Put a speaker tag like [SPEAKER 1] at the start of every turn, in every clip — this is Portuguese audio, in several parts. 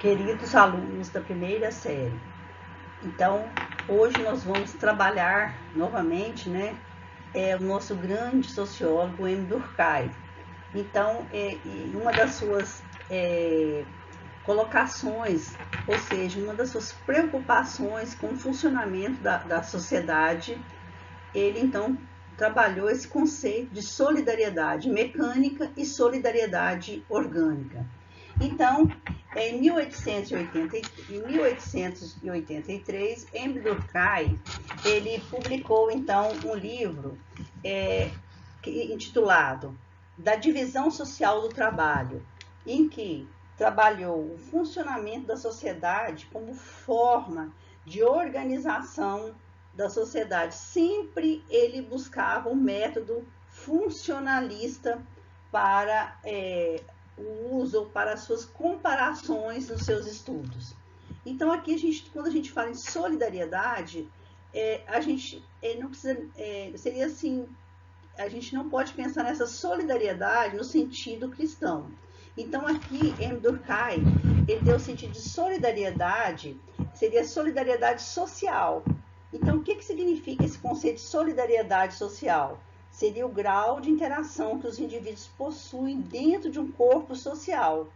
[SPEAKER 1] Queridos alunos da primeira série, então hoje nós vamos trabalhar novamente, né, o nosso grande sociólogo M. Durkheim. Então, uma das suas colocações, ou seja, uma das suas preocupações com o funcionamento da sociedade, ele então trabalhou esse conceito de solidariedade mecânica e solidariedade orgânica. Então, em 1883, M. Durkheim, ele publicou então um livro intitulado Da Divisão Social do Trabalho, em que trabalhou o funcionamento da sociedade como forma de organização da sociedade. Sempre ele buscava um método funcionalista para o uso, para as suas comparações nos seus estudos. Então, aqui, quando a gente fala em solidariedade, a gente não precisa, seria assim, a gente não pode pensar nessa solidariedade no sentido cristão. Então, aqui, M. Durkheim, ele deu o sentido de solidariedade, seria solidariedade social. Então, o que significa esse conceito de solidariedade social? Seria o grau de interação que os indivíduos possuem dentro de um corpo social.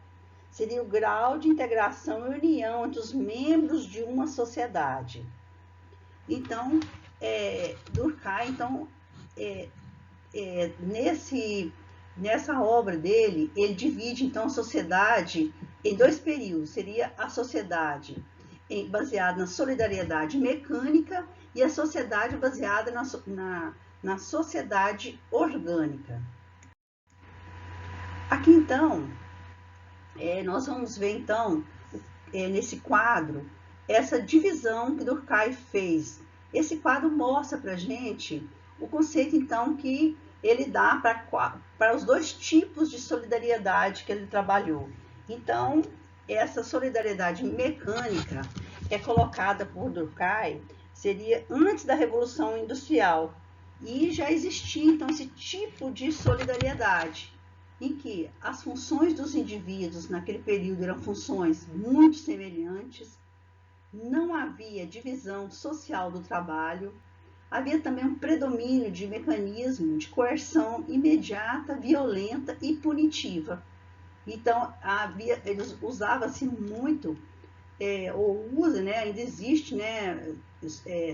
[SPEAKER 1] Seria o grau de integração e união entre os membros de uma sociedade. Então, Durkheim, então, nessa obra dele, ele divide então a sociedade em dois períodos. Seria a sociedade baseada na solidariedade mecânica e a sociedade baseada na sociedade orgânica. Aqui então, nós vamos ver então, nesse quadro, essa divisão que Durkheim fez. Esse quadro mostra para a gente o conceito então que ele dá para os dois tipos de solidariedade que ele trabalhou. Então, essa solidariedade mecânica é colocada por Durkheim, seria antes da Revolução Industrial, e já existia então esse tipo de solidariedade, em que as funções dos indivíduos naquele período eram funções muito semelhantes, não havia divisão social do trabalho, havia também um predomínio de mecanismo de coerção imediata, violenta e punitiva. Então, eles usavam-se muito, ou usa, né, ainda existe, né,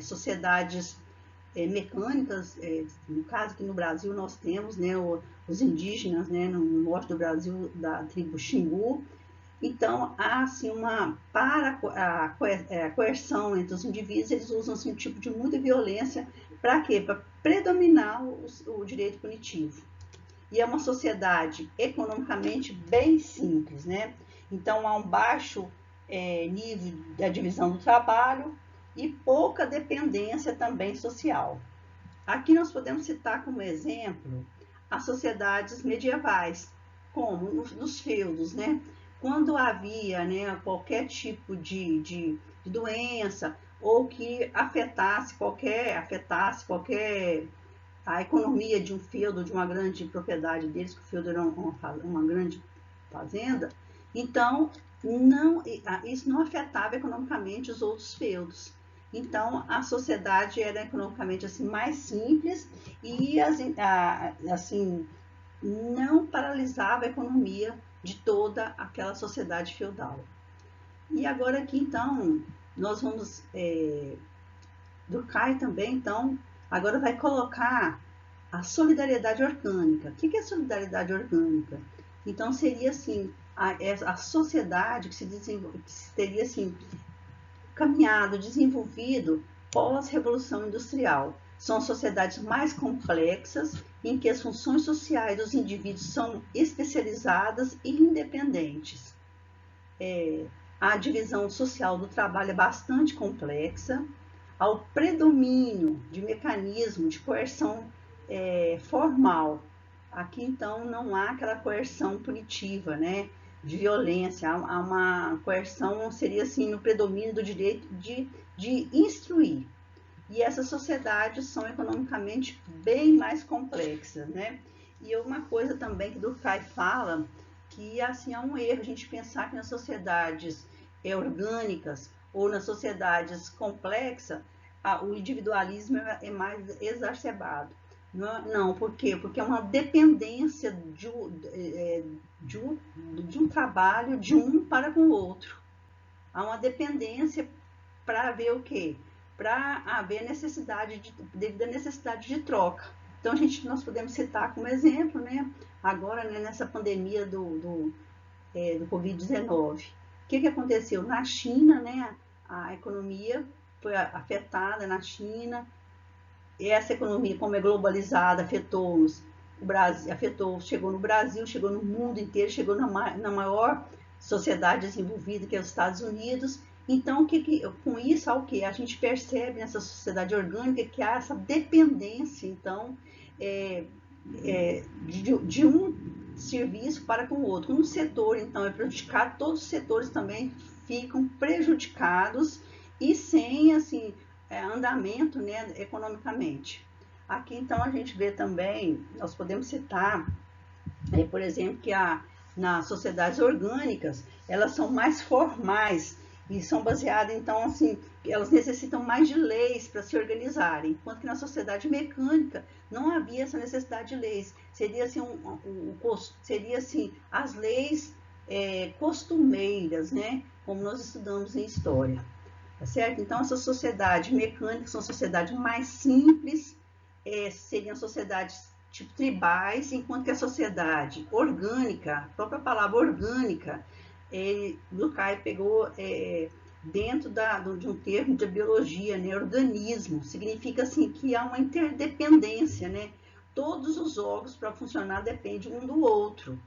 [SPEAKER 1] sociedades mecânicas, no caso aqui no Brasil nós temos, né, os indígenas, né, no norte do Brasil, da tribo Xingu. Então, há assim, para a coerção entre os indivíduos, eles usam assim, um tipo de muita violência. Para quê? Para predominar o direito punitivo. E é uma sociedade economicamente bem simples, né? Então, há um baixo nível da divisão do trabalho e pouca dependência também social. Aqui nós podemos citar como exemplo as sociedades medievais, como nos feudos, né? Quando havia, né, qualquer tipo de doença ou que afetasse qualquer a economia de um feudo, de uma grande propriedade deles, que o feudo era uma grande fazenda, então isso não afetava economicamente os outros feudos. Então, a sociedade era economicamente assim, mais simples e assim, não paralisava a economia de toda aquela sociedade feudal. E agora aqui, então, nós vamos... Durkheim também, então, agora vai colocar a solidariedade orgânica. O que é solidariedade orgânica? Então, seria assim, a sociedade que teria assim, caminhado, desenvolvido pós-revolução industrial. São sociedades mais complexas, em que as funções sociais dos indivíduos são especializadas e independentes. A divisão social do trabalho é bastante complexa, ao predomínio de mecanismo de coerção formal. Aqui, então, não há aquela coerção punitiva, né? De violência, há uma coerção, seria assim, no predomínio do direito de instruir. E essas sociedades são economicamente bem mais complexas, né? E uma coisa também que Durkheim fala, que assim, é um erro a gente pensar que nas sociedades orgânicas ou nas sociedades complexas, o individualismo é mais exacerbado. Não, por quê? Porque é uma dependência de um trabalho de um para com o outro. Há uma dependência para haver o quê? Para haver devido à necessidade de troca. Então, nós podemos citar como exemplo, né, agora, né, nessa pandemia do Covid-19. O que aconteceu? Na China, né, a economia foi afetada na China, e essa economia, como é globalizada, afetou-nos. O Brasil chegou no Brasil, chegou no mundo inteiro, chegou na maior sociedade desenvolvida, que é os Estados Unidos. Então, com isso, o que a gente percebe nessa sociedade orgânica que há essa dependência, então, de um serviço para com o outro. Um setor, então, é prejudicado, todos os setores também ficam prejudicados e sem, assim, andamento, né, economicamente. Aqui, então, a gente vê também, nós podemos citar, por exemplo, que nas sociedades orgânicas, elas são mais formais e são baseadas, então, assim, elas necessitam mais de leis para se organizarem, enquanto que na sociedade mecânica não havia essa necessidade de leis. Seria assim, as leis costumeiras, né, como nós estudamos em história. Tá certo? Então, essas sociedades mecânicas são sociedades mais simples, seriam sociedades tipo tribais, enquanto que a sociedade orgânica, a própria palavra orgânica, Durkheim pegou dentro de um termo de biologia, né? Organismo, significa assim que há uma interdependência, né? Todos os órgãos para funcionar dependem um do outro.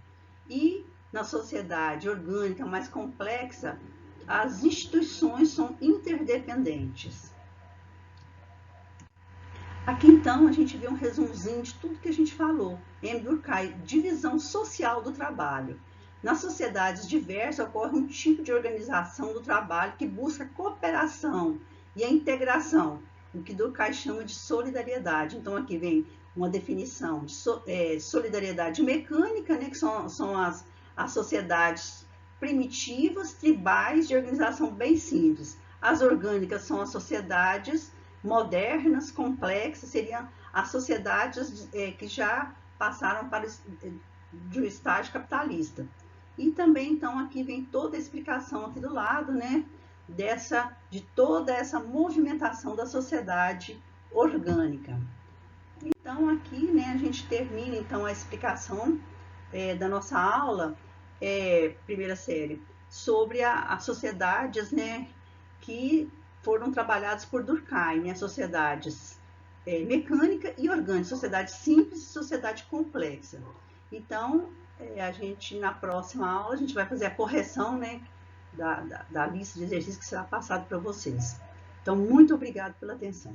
[SPEAKER 1] E na sociedade orgânica mais complexa, as instituições são interdependentes. Aqui então a gente vê um resumozinho de tudo que a gente falou. Em Durkheim, divisão social do trabalho. Nas sociedades diversas ocorre um tipo de organização do trabalho que busca a cooperação e a integração, o que Durkheim chama de solidariedade. Então aqui vem uma definição de solidariedade mecânica, né, que são as sociedades primitivas, tribais, de organização bem simples. As orgânicas são as sociedades modernas, complexas, seriam as sociedades que já passaram de um estágio capitalista. E também, então, aqui vem toda a explicação aqui do lado, né, de toda essa movimentação da sociedade orgânica. Então, aqui, né, a gente termina, então, a explicação da nossa aula, primeira série, sobre as sociedades, né, que foram trabalhadas por Durkheim, né, sociedades mecânica e orgânica, sociedade simples e sociedade complexa. Então, na próxima aula, a gente vai fazer a correção, né, da lista de exercícios que será passado para vocês. Então, muito obrigado pela atenção.